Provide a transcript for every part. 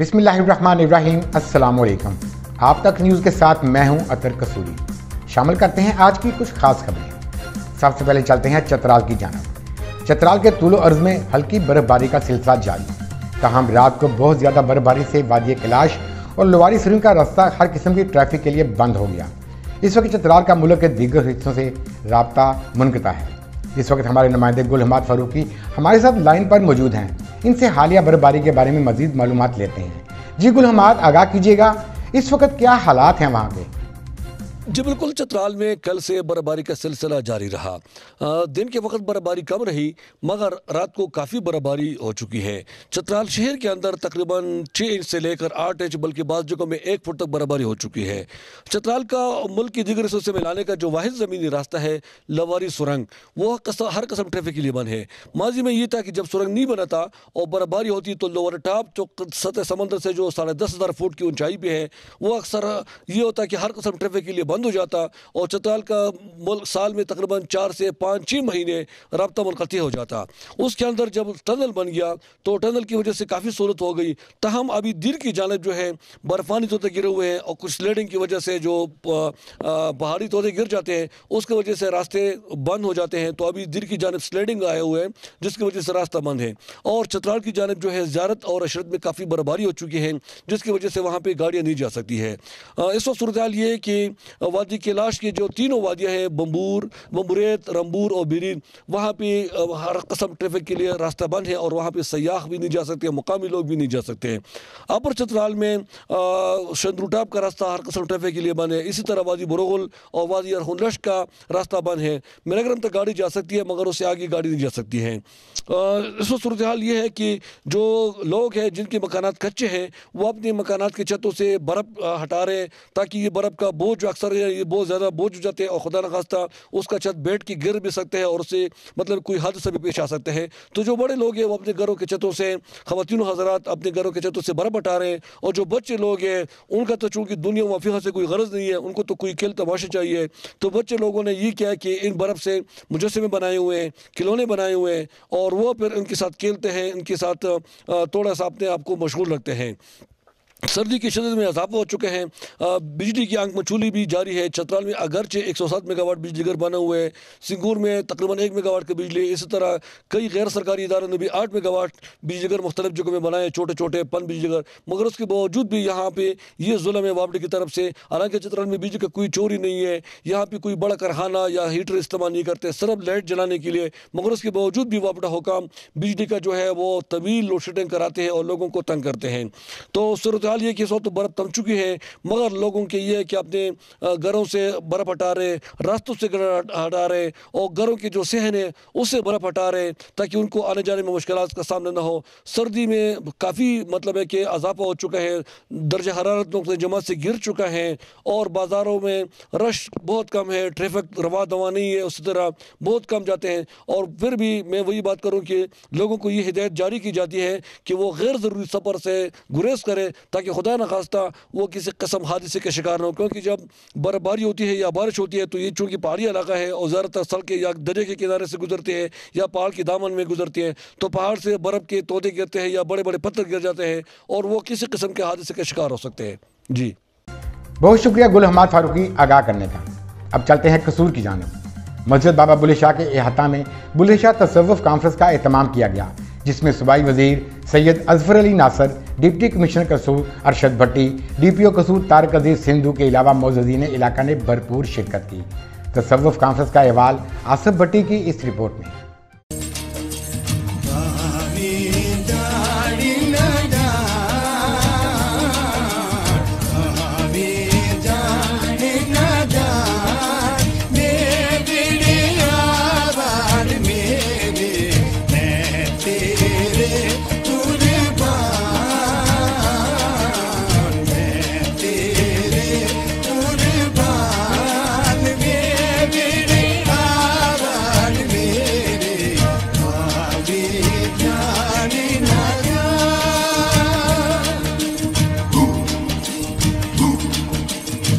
बिस्मिल्लाहिर्रहमानिर्रहीम, अस्सलाम वालेकुम। आप तक न्यूज़ के साथ मैं हूं अतर कसूरी। शामिल करते हैं आज की कुछ खास खबरें। सबसे पहले चलते हैं चतराल की जानब। चतराल के तूलो अर्ज में हल्की बर्फबारी का सिलसिला जारी। ताहम रात को बहुत ज़्यादा बर्फबारी से वादी कैलाश और लोवारी सरीन का रास्ता हर किस्म की ट्रैफिक के लिए बंद हो गया। इस वक्त चतराल का मुल्क के दीगर हिस्सों से राब्ता मुनक़ता है। इस वक्त हमारे नुमाइंदे गुल हमाद फारूकी हमारे साथ लाइन पर मौजूद हैं। इनसे हालिया बर्फबारी के बारे में मजीद मालूमात लेते हैं। जी गुल हमाद, आगाह कीजिएगा, इस वक्त क्या हालात हैं वहाँ के? जी बिल्कुल, चतराल में कल से बर्फबारी का सिलसिला जारी रहा। दिन के वक्त बर्फबारी कम रही मगर रात को काफ़ी बर्फबारी हो चुकी है। चतराल शहर के अंदर तकरीबन 6 इंच से लेकर 8 इंच बल्कि बाज़ जगहों में 1 फुट तक बर्फबारी हो चुकी है। चतराल का मुल्क की दीगर हिस्सों से मिलाने का जो वाहिद ज़मीनी रास्ता है लवारी सुरंग, वो हर किस्म ट्रैफिक के लिए बंद है। माजी में ये था कि जब सुरंग नहीं बना था और बर्फबारी होती तो लोअर टॉप जो सतह समंदर से जो 10,500 फुट की ऊंचाई पे है वो अक्सर ये होता है कि हर किस्म ट्रैफिक के लिए बंद हो जाता और चतराल का मुल्क साल में तकरीबन 4 से 5-6 महीने राब्ता मुनक़ती हो जाता। उसके अंदर जब टनल बन गया तो टनल की वजह से काफ़ी सहूलत हो गई। तहम अभी दिल की जानब जो है बर्फानी तोते गिरे हुए हैं और कुछ स्लेडिंग की वजह से जो पहाड़ी तोते गिर जाते हैं उसकी वजह से रास्ते बंद हो जाते हैं। तो अभी दिल की जानब स्लेडिंग आए हुए हैं जिसकी वजह से रास्ता बंद है। और चतराल की जानब जो है ज़ियारत और अशरत में काफ़ी बर्फबारी हो चुकी है जिसकी वजह से वहाँ पर गाड़ियाँ नहीं जा सकती है। इस वक्त सूरत हाल ये है कि वादी कैलाश की जो तीनों वादियाँ हैं बम्बुरेत, रंबूर और बिरीन, वहाँ पे हर किस्म ट्रैफिक के लिए रास्ता बंद है और वहाँ पे सयाह भी नहीं जा सकते, मुकामी लोग भी नहीं जा सकते हैं। अपर चतराल में शंद्रुटाप का रास्ता हर किस्म ट्रैफिक के लिए बंद है। इसी तरह वादी बुरगुल और वादी अरहुनलश का रास्ता बंद है। मेराग्राम तक गाड़ी जा सकती है मगर उससे आगे गाड़ी नहीं जा सकती है। इस वक्त सूरत हाल ये है कि जो लोग हैं जिनके मकानात कच्चे हैं वो अपने मकानात की छतों से बर्फ़ हटा रहे हैं ताकि ये बर्फ़ का बोझ जो अक्सर ये बहुत ज़्यादा बोझ हो जाते हैं और खुदा न खास्ता उसका छत बैठ के गिर भी सकते हैं और उससे मतलब कोई हादसा भी पेश आ सकते हैं। तो जो बड़े लोग हैं वो अपने घरों के छतों से, ख़वातीन हज़रात अपने घरों के छतों से बर्फ़ हटा रहे हैं। और जो बच्चे लोग हैं उनका तो चूँकि दुनिया वफ़ीक़ा से कोई गरज नहीं है, उनको तो कोई खेल तमाशे चाहिए। तो बच्चे लोगों ने ये किया कि इन बर्फ़ से मुजस्समे बनाए हुए हैं, खिलौने बनाए हुए हैं और वो फिर उनके साथ खेलते हैं, उनके साथ थोड़ा सा अपने आप को मशगूल रखते हैं। सर्दी की शिद्दत में इजाफा हो चुके हैं। बिजली की आंख मचूली भी जारी है। चतराल में अगरचे 107 मेगावाट बिजली घर बने हुए हैं, सिंगूर में तकरीबन 1 मेगावाट की बिजली। इसी तरह कई गैर सरकारी इदारों ने भी 8 मेगावाट बिजली घर मुख्तलिफ जगहों में बनाए, छोटे छोटे पन बिजली घर। मगर उसके बावजूद भी यहाँ पे ये जुल्म है वापडी की तरफ से। हालांकि चतराल में बिजली का कोई चोरी नहीं है, यहाँ पे कोई बड़ा कारखाना या हीटर इस्तेमाल नहीं करते, सिर्फ लाइट जलाने के लिए। मगर उसके बावजूद भी वापडा हुकाम बिजली का जो है वो तवील लोड शेडिंग कराते हैं और लोगों को तंग करते हैं। तो सूरत हाल ये कि इस वक्त तो बर्फ़ थम चुकी है मगर लोगों के ये कि अपने घरों से बर्फ़ हटा रहे, रास्तों से हटा रहे और घरों के जो सहन है उससे बर्फ़ हटा रहे ताकि उनको आने जाने में मुश्किलात का सामना ना हो। सर्दी में काफ़ी मतलब है कि इजाफा हो चुका है, दर्जा हरारत नुक़्ते जमात से गिर चुका है और बाज़ारों में रश बहुत कम है, ट्रैफिक रवा दवा नहीं है, उसी तरह बहुत कम जाते हैं। और फिर भी मैं वही बात करूँ कि लोगों को ये हिदायत जारी की जाती है कि वो गैर ज़रूरी सफ़र से गुरेज करें ताकि खुदा न खास्ता वो किसी किस्म हादसे के शिकार ना हो। क्योंकि जब बर्फबारी होती है या बारिश होती है तो ये चूँकि पहाड़ी इलाका है और ज़्यादातर सड़कें या दरिया के किनारे से गुजरते हैं या पहाड़ के दामन में गुजरती हैं तो पहाड़ से बर्फ़ के तोते गिरते हैं या बड़े बड़े पत्थर गिर जाते हैं और वो किसी किस्म के हादसे के शिकार हो सकते हैं। जी बहुत शुक्रिया गुल हमाद फारूकी आगाह करने का। अब चलते हैं कसूर की जानब। मस्जिद बाबा बुल्ले शाह के अहाता में बुल्ले शाह तसव्वुफ़ कॉन्फ्रेंस का एहतमाम किया गया जिसमें सूबाई वज़ीर सैयद अज़फ़र अली नासर, डिप्टी कमिश्नर कसूर अरशद भट्टी, DPO कसूर तारिक अज़ीज़ सिंधु के अलावा मौजूदीन इलाका ने भरपूर शिरकत की। तसव्वुफ़ कॉन्फ्रेंस का अहवाल आसिफ भट्टी की इस रिपोर्ट में।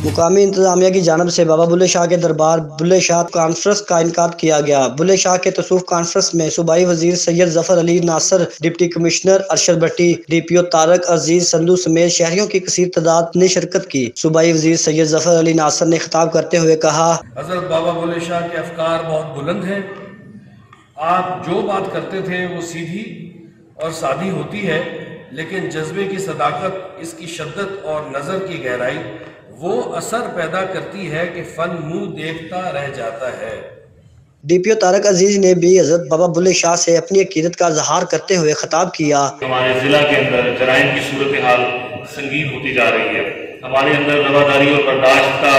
مقامی انتظامیہ کی جانب سے بابا بلے شاہ کے دربار بلے شاہ کانفرنس کا انعقاد کیا گیا۔ بلے شاہ کے تصوف کانفرنس میں صوبائی وزیر سید ظفر علی ناصر، ڈپٹی کمشنر ارشد بھٹی، ڈی پی او طارق عزیز سندھو سمیت شہریوں کی کثیر تعداد نے شرکت کی۔ صوبائی وزیر سید ظفر علی ناصر نے خطاب کرتے ہوئے کہا، حضرت بابا بلے شاہ کے افکار بہت بلند ہیں۔ آپ جو بات کرتے تھے وہ سیدھی اور سادھی ہوتی ہے، لیکن جذبے کی صداقت، اس کی شدت اور نظر کی گہرائی وہ اثر پیدا کرتی ہے کہ فن منہ دیکھتا رہ جاتا ہے۔ ڈی پی او طارق عزیز نے بھی حضرت بابا بلے شاہ سے اپنی عقیدت کا اظہار کرتے ہوئے خطاب کیا۔ ہمارے ضلع کے اندر جرائم کی صورتحال سنگین ہوتی جا رہی ہے، ہمارے اندر رواداری اور برداشت کا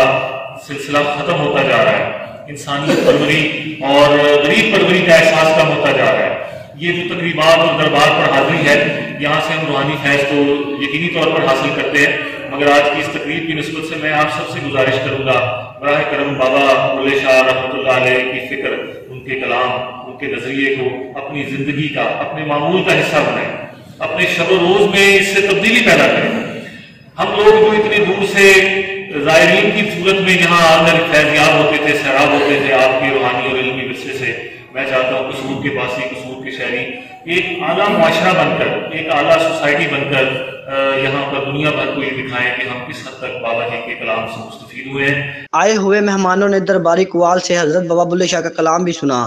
سلسلہ ختم ہوتا جا رہا ہے، انسانیت پروری اور غریب پروری کا احساس کم ہوتا جا رہا ہے۔ یہ جو تقریبات اور دربار پر حاضری ہے، یہاں سے ہم روحانی فیض تو یقینی طور پر حاصل کرتے ہیں، مگر آج کی اس تقریب کی نسبت سے میں آپ سب سے گزارش کروں گا، براہ کرم بابا بلے شاہ رحمۃ اللہ علیہ کی فکر، ان کے کلام، ان کے نظریے کو اپنی زندگی کا، اپنے معمول کا حصہ بنائیں، اپنے شب و روز میں اس سے تبدیلی پیدا کریں۔ ہم لوگ جو اتنے دور سے زائرین کی صورت میں یہاں آ کر فیضیاب ہوتے تھے، سیراب ہوتے تھے آپ کے روحانی اور علمی ورثے سے، میں چاہتا ہوں قصور کے پاسی، قصور کے شہری ایک اعلیٰ معاشرہ بن کر، ایک اعلیٰ سوسائٹی بن کر یہاں پر دنیا بھر کو یہ دکھائیں کہ ہم کس حد تک بابا جی کے کلام سے مستفید ہوئے ہیں۔ آئے ہوئے مہمانوں نے درباری قوال سے حضرت بابا بلے شاہ کا کلام بھی سنا۔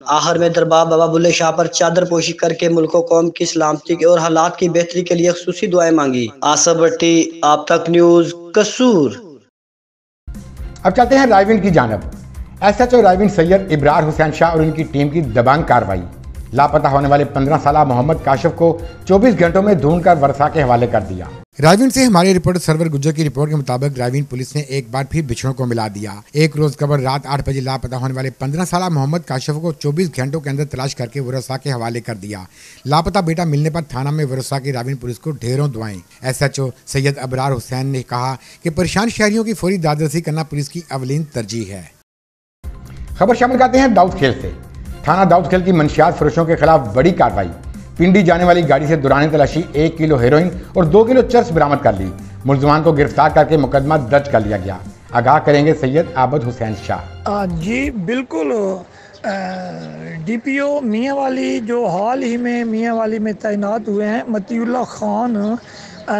آخر میں دربار بابا بلے شاہ پر چادر پوشی کر کے ملک و قوم کی سلامتی اور حالات کی بہتری کے لیے خصوصی دعائیں مانگی۔ آصف بھٹی، آپ تک نیوز، قصور۔ اب چلتے ہیں رائے ونڈ کی جانب۔ ایس ایچ او رائے ونڈ سید ابرار حسین شاہ اور ان کی ٹیم کی دبنگ کارروائی۔ لاپتہ ہونے والے 15 سالہ محمد کاشف کو 24 گھنٹوں میں ڈھونڈ کر ورثاء کے حوالے کر دیا۔ رائے ونڈ سے ہمارے رپورٹر سرور گجر کی رپورٹ کے مطابق رائے ونڈ پولیس نے ایک بار پھر بچھڑوں کو ملا دیا۔ ایک روز قبل رات 8 بجے لاپتہ ہونے والے 15 سالہ محمد کاشف کو 24 گھنٹوں کے اندر تلاش کر کے ورثاء کے حوالے کر دیا۔ لاپتہ بیٹا ملنے پر تھانہ میں ورثاء کی رائے ونڈ پولیس کو ڈھیروں دعائیں۔ ایس ایچ او سید ابرار حسین نے کہا کہ پریشان شہریوں کی فوری دادرسی کرنا پولیس کی اولین ترجیح ہے۔ خبر شامل کرتے ہیں داؤد کھیل سے۔ تھانہ داؤد کھیل کی منشیات فروشوں کے خلاف بڑی کارروائی۔ پنڈی جانے والی گاڑی سے دوران تلاشی 1 کلو ہیروئن اور 2 کلو چرس برآمد کر لی۔ ملزمان کو گرفتار کر کے مقدمہ درج کر لیا گیا۔ آگاہ کریں گے سید عابد حسین شاہ۔ جی بالکل، ڈی پی او میاں والی جو حال ہی میں میاں والی میں تعینات ہوئے ہیں، متی اللہ خان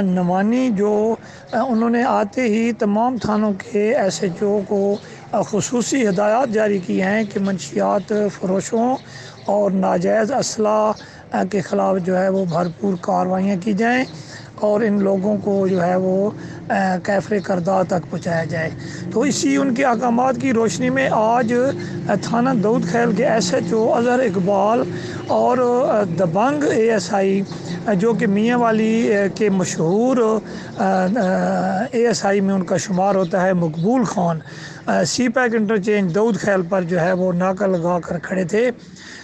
نوانی، جو انہوں نے آتے ہی تمام تھانوں کے ایس ایچ او کو خصوصی ہدایات جاری کی ہیں کہ منشیات فروشوں اور ناجائز اسلحہ کے خلاف جو ہے وہ بھرپور کارروائیاں کی جائیں اور ان لوگوں کو جو ہے وہ کیفر کردار تک پہنچایا جائے۔ تو اسی ان کے احکامات کی روشنی میں آج تھانہ داؤد کھیل کے S H O Azhar Iqbal اور دبنگ اے ایس آئی جو کہ میاں والی کے مشہور اے ایس آئی میں ان کا شمار ہوتا ہے، مقبول خان، سی پیک انٹرچینج داؤد کھیل پر جو ہے وہ ناکہ لگا کر کھڑے تھے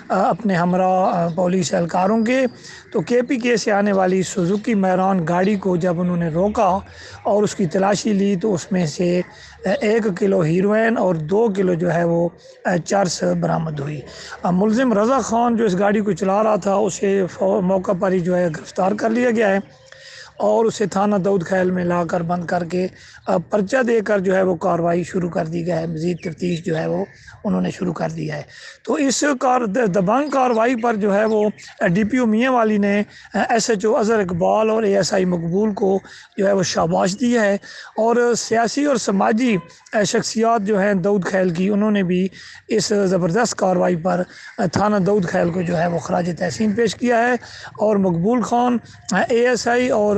اپنے ہمراہ پولیس اہلکاروں کے۔ تو کے پی کے سے آنے والی سوزوکی میران گاڑی کو جب انہوں نے روکا اور اس کی تلاشی لی تو اس میں سے 1 کلو ہیروئن اور 2 کلو جو ہے وہ چرس برآمد ہوئی۔ ملزم رضا خان جو اس گاڑی کو چلا رہا تھا اسے موقع پر ہی جو ہے گرفتار کر لیا گیا ہے اور اسے تھانہ داؤد کھیل میں لا کر بند کر کے پرچہ دے کر جو ہے وہ کارروائی شروع کر دی گئی ہے، مزید تفتیش جو ہے وہ انہوں نے شروع کر دیا ہے۔ تو اس دبنگ کارروائی پر جو ہے وہ ڈی پی او میاں والی نے S H O Azhar Iqbal اور اے ایس آئی مقبول کو جو ہے وہ شاباش دی ہے، اور سیاسی اور سماجی شخصیات جو ہیں داؤد کھیل کی، انہوں نے بھی اس زبردست کارروائی پر تھانہ داؤد کھیل کو جو ہے وہ خراج تحسین پیش کیا ہے، اور مقبول خان، اے ایس آئی اور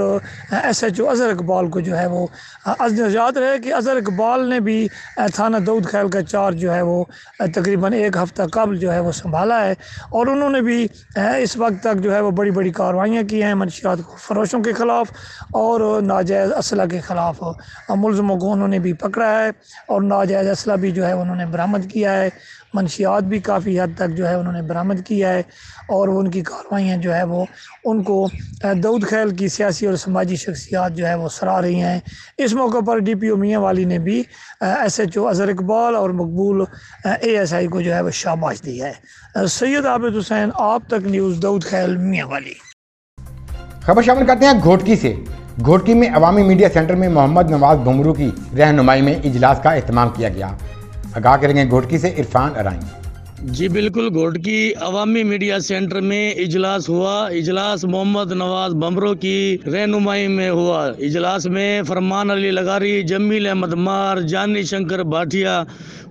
S H O Azhar Iqbal کو جو ہے وہ یاد رہے کہ اظہر اقبال نے بھی تھانہ داؤد کھیل کا چارج جو ہے وہ تقریباً 1 ہفتہ قبل جو ہے وہ سنبھالا ہے، اور انہوں نے بھی اس وقت تک جو ہے وہ بڑی بڑی کارروائیاں کی ہیں منشیات فروشوں کے خلاف اور ناجائز اسلحہ کے خلاف۔ ملزموں کو انہوں نے بھی پکڑا ہے اور ناجائز اسلحہ بھی جو ہے انہوں نے برآمد کیا ہے، منشیات بھی کافی حد تک جو ہے انہوں نے برآمد کیا ہے، اور ان کی کارروائیاں جو ہے وہ ان کو داؤد کھیل کی سیاسی اور سماجی شخصیات جو ہے وہ سراہ رہی ہیں۔ اس موقع پر ڈی پی او میاں والی نے بھی S H O Azhar Iqbal اور مقبول اے ایس آئی کو جو ہے وہ شاباش دی ہے۔ سید عابد حسین، آپ تک نیوز، داؤد کھیل، میاں والی۔ खबर शामिल करते हैं घोटकी से। घोटकी में अवामी मीडिया सेंटर में मोहम्मद नवाज भुमरू की रहनुमाई में इजलास का एहतमाम किया गया। आगाह करेंगे घोटकी से इरफान अराई। जी बिल्कुल, घोटकी अवामी मीडिया सेंटर में इजलास हुआ। इजलास मोहम्मद नवाज भुमरू की रहनुमाई में हुआ। इजलास में फरमान अली लगारी, जमील अहमद मार, जानी शंकर भाटिया,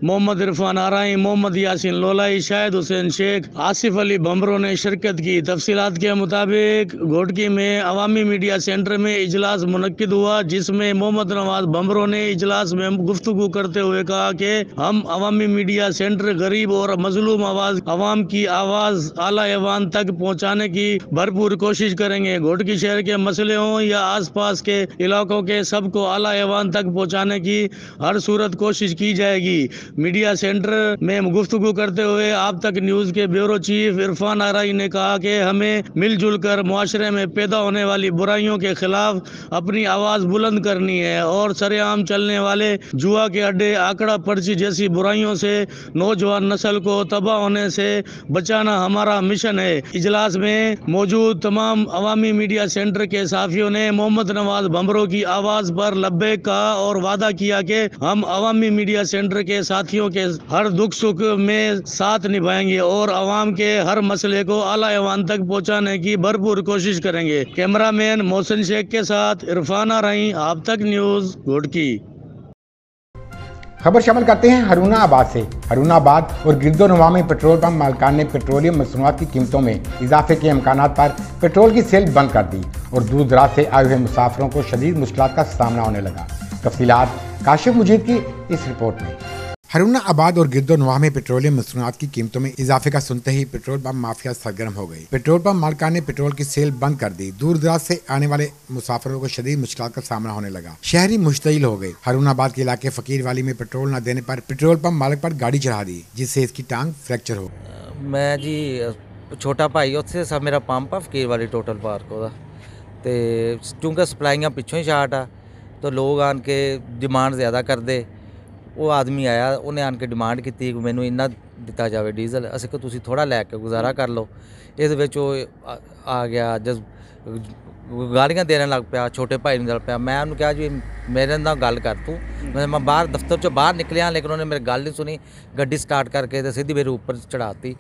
मोहम्मद इरफान आराई, मोहम्मद यासीन लोलाई, शाहिद हुसैन शेख, आसिफ अली भुमरू ने शिरकत की। तफसीलात के मुताबिक घोटकी में अवामी मीडिया सेंटर में इजलास मुनक्किद हुआ, जिसमें मोहम्मद नवाज भुमरू ने इजलास में गुफ्तगू करते हुए कहा कि हम अवामी मीडिया सेंटर गरीब और मजलूम आवाम की आवाज आला ऐवान तक पहुंचाने की भरपूर कोशिश करेंगे। घोटकी शहर के मसले हों या आसपास के इलाकों के, सबको आला ऐवान तक पहुंचाने की हर सूरत कोशिश की जाएगी। मीडिया सेंटर में गुफ्तगू करते हुए आप तक न्यूज के ब्यूरो चीफ इरफान आराई ने कहा कि हमें मिलजुल कर मुआशरे में पैदा होने वाली बुराइयों के खिलाफ अपनी आवाज बुलंद करनी है और सरेआम चलने वाले जुआ के अड्डे, आंकड़ा पर्ची जैसी बुराइयों से नौजवान नस्ल को तबाह होने से बचाना हमारा मिशन है। इजलास में मौजूद तमाम अवामी मीडिया सेंटर के साफियों ने मोहम्मद नवाज भुमरू की आवाज पर लब्बैक कहा और वादा किया कि हम अवामी मीडिया सेंटर के साथियों के हर दुख सुख में साथ निभाएंगे और अवाम के हर मसले को आला ऐवान तक पहुंचाने की भरपूर कोशिश करेंगे। कैमरामैन मोहसिन शेख के साथ इरफान आराई, आप तक न्यूज, घोटकी। खबर शामिल करते हैं हरूनाबाद से। हरूनाबाद और गिरदोनवा में पेट्रोल पंप मालिकान ने पेट्रोलियम मसनूआत की कीमतों में इजाफे के इम्कानात पर पेट्रोल की सेल बंद कर दी और दूर दराज से आए हुए मुसाफिरों को शदीद मुश्किलात का सामना होने लगा। तफसीलात काशिफ मुजीद की इस रिपोर्ट में। हरूनाबाद और गिरदोनवा में पेट्रोलियम मसनूआत की कीमतों में इजाफे का सुनते ही पेट्रोल पंप माफिया सरगर्म हो गई। पेट्रोल पंप मालिकान ने पेट्रोल की सेल बंद कर दी। दूर दराज से आने वाले मुसाफिरों को शदीद मुश्किलात का सामना होने लगा। शहरी मुश्तिल हो गए। हरूनाबाद के इलाके फकीर वाली में पेट्रोल न देने पर पेट्रोल पंप मालिक पर गाड़ी चढ़ा दी, जिससे इसकी टांग फ्रैक्चर हो। मैं जी छोटा भाई उत्थे सब मेरा पंप आ फकीर वाली टोटल पार्क ओदा ते क्योंकि सप्लाइयां पिछों ही शार्ट आ तो लोग आन के डिमांड ज़्यादा करते। वो आदमी आया, उन्हें आन के डिमांड की कि मैनू इन्ना दिता जाए डीजल, असीं कि तुसीं थोड़ा लैके गुजारा कर लो। इस विच आ गया जस गालियां देने लग पिया, छोटे भाई नूं लग पिया। मैं उन्होंने कहा जी मेरे नाल गल कर तू। मैं बाहर दफ्तर चों बाहर निकलिया, लेकिन उन्हें मेरी गल नहीं सुनी। गड्डी स्टार्ट करके तो सीधी मेरे ऊपर चढ़ाती,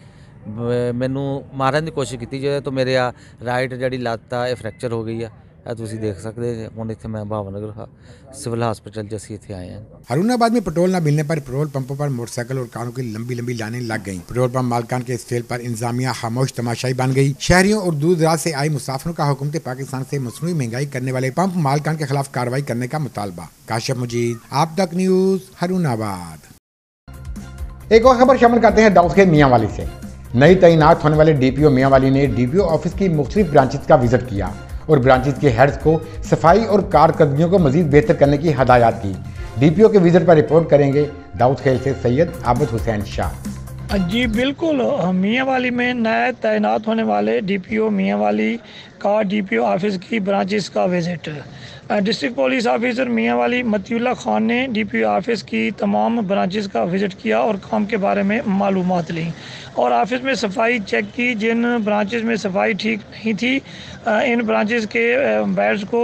मैनू मारन की कोशिश की जो तो मेरे राइट जी लत्त आ फ्रैक्चर हो गई है। तुसीं देख सकते हैं। हुण इत्थे मैं भावनगर सिविल हॉस्पिटल जैसी इत्थे आए हैं। हरूनाबाद में पेट्रोल न मिलने पर पेट्रोल पंपों पर मोटरसाइकिल और कारों की लंबी लंबी लाइनें लग गईं। पेट्रोल पंप मालिकान के इस फेल पर इंतजामिया खामोश तमाशाई बन गई। शहरियों और दूर दराज से आई मुसाफिरों का हुकूमत पाकिस्तान से मसनूई महंगाई करने वाले पंप मालिकान के खिलाफ कार्रवाई करने का मुतालबा। काशिफ मुजीद, आप तक न्यूज, हरूनाबाद। एक और खबर शामिल करते हैं दाऊद के मियांवाली से। नई तैनात होने वाले डीपीओ मियांवाली ने डीपीओ ऑफिस की मुख्तलिफ ब्रांचेज का विजिट किया और ब्रांचेज के हेड्स को सफाई और कारकर्दगियों को मजीद बेहतर करने की हदायत की। डीपीओ के विजिट पर रिपोर्ट करेंगे दाऊद खेल से सैयद आबिद हुसैन शाह। जी बिल्कुल, मियांवाली में नए तैनात होने वाले डीपीओ मियांवाली का डीपीओ ऑफिस की ब्रांचेस का visit. District police officer Mianwali Matiullah Khan ने डीपीओ ऑफिस की तमाम ब्रांचेस का विजिट किया और काम के बारे में मालूमात ली और ऑफिस में सफाई चेक की। जिन ब्रांचेस में सफाई ठीक नहीं थी, इन ब्रांचेस के बेड्स को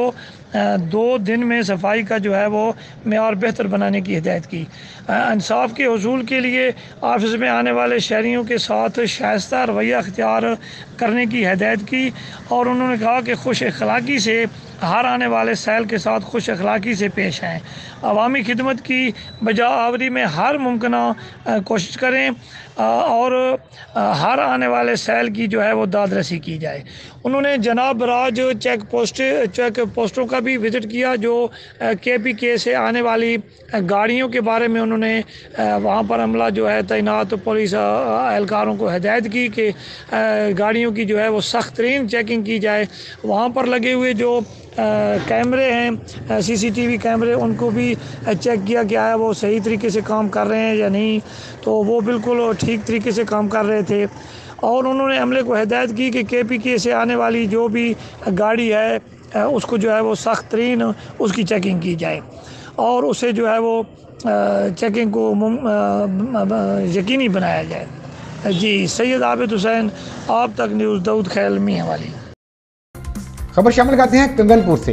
2 दिन में सफाई का जो है वो मेयार बेहतर बनाने की हिदायत की। इंसाफ के हसूल के लिए ऑफिस में आने वाले शहरियों के साथ शाइस्ता रवैया अख्तियार करने की हिदायत की और उन्होंने कहा कि खुश अखलाक़ी से हर आने वाले सैल के साथ खुश अखलाक़ी से पेश आएँ। अवामी खिदमत की बजा आवरी में हर मुमकिना कोशिश करें और हर आने वाले सैल की जो है वो दादरसी की जाए। उन्होंने जनाब राज चेक पोस्टों का भी विज़िट किया जो KPK से आने वाली गाड़ियों के बारे में उन्होंने वहाँ पर अमला जो है तैनात पुलिस एहलकारों को हिदायत की कि गाड़ियों की जो है वो सख्त तरीन चेकिंग की जाए। वहाँ पर लगे हुए जो कैमरे हैं, CCTV कैमरे, उनको भी चेक किया कि आया वो सही तरीके से काम कर रहे हैं या नहीं, तो वो बिल्कुल ठीक तरीके से काम कर रहे थे। और उन्होंने अमले को हिदायत की कि KPK से आने वाली जो भी गाड़ी है उसको जो है वो सख्त तरीन उसकी चेकिंग की जाए और उसे जो है वो चेकिंग को यकीनी बनाया जाए। जी, सैयद आबिद हुसैन, आप तक न्यूज़, दाऊद खेल मियांवाली। खबर शामिल करते हैं कंगनपुर से।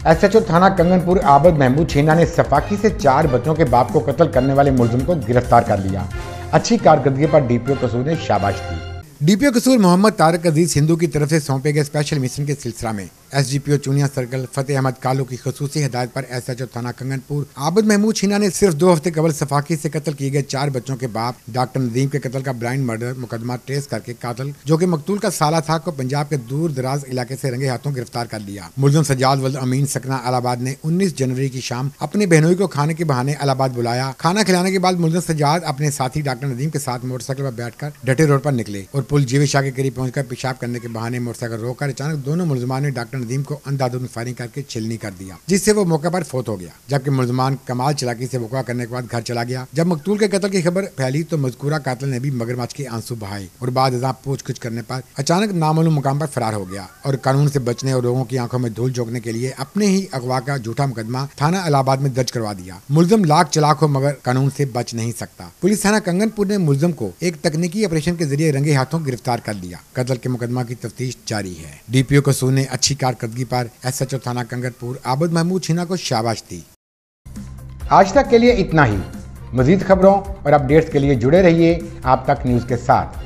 एसएचओ थाना कंगनपुर आबद महमूद छीना ने सफाकी से 4 बच्चों के बाप को कत्ल करने वाले मुलजिम को गिरफ्तार कर लिया। अच्छी कारकर्दगी पर डीपीओ कसूर ने शाबाशी दी। डीपीओ कसूर मोहम्मद तारक अजीज हिंदू की तरफ से सौंपे गए स्पेशल मिशन के सिलसिला में एसडीपीओ चुनिया सर्कल फतेह अहमद कालू की खसूसी हिदायत पर एसएचओ थाना कंगनपुर आबद महमूद छीना ने सिर्फ 2 हफ्ते कबल सफाकी से कत्ल किए गए 4 बच्चों के बाप डॉक्टर नदीम के कत्ल का ब्लाइंड मर्डर मुकदमा ट्रेस करके कातिल जो कि मकतूल का साला था को पंजाब के दूर दराज इलाके से रंगे हाथों गिरफ्तार कर लिया। मुलजिम सज्जाद वल्द अमीन सकना इलाहाबाद ने 19 जनवरी की शाम अपनी बहनोई को खाने के बहाने इलाहाबाद बुलाया। खाना खिलाने के बाद मुलजिम सज्जाद अपने साथी डॉक्टर नदीम के साथ मोटरसाइकिल पर बैठकर डटे रोड पर निकले और पुल जीवे शाह के करीब पहुंचकर पेशाब करने के बहाने मोटरसाइकिल रोककर अचानक दोनों मुलजमान ने डॉक्टर नदीम को अंधाधुंध फायरिंग करके छिलनी कर दिया, जिससे वो मौके पर फौत हो गया। जबकि मुलजमान कमाल चलाकी से वक़्वा करने के बाद घर चला गया। जब मकतूल के कत्ल की खबर फैली तो मज़कूरा कातिल ने भी मगरमच्छ के आंसू बहाए और बाद अज़ां पूछ-कुछ करने पर अचानक नामालूम मुकाम पर फरार हो गया और कानून से बचने और लोगों की आंखों में धूल झोंकने के लिए अपने ही अगवा का झूठा मुकदमा थाना इलाहाबाद में दर्ज करवा दिया। मुलजिम लाख चलाक हो मगर कानून से बच नहीं सकता। पुलिस थाना कंगनपुर ने मुलजिम को एक तकनीकी ऑपरेशन के जरिए रंगे हाथों गिरफ्तार कर लिया। कत्ल के मुकदमा की तफ्तीश जारी है। डीपीओ कसूर ने अच्छी कारकर्दगी पर एसएचओ थाना कंगनपुर आबद महमूद छीना को शाबाश दी। आज तक के लिए इतना ही। मजीद खबरों और अपडेट्स के लिए जुड़े रहिए आप तक न्यूज़ के साथ।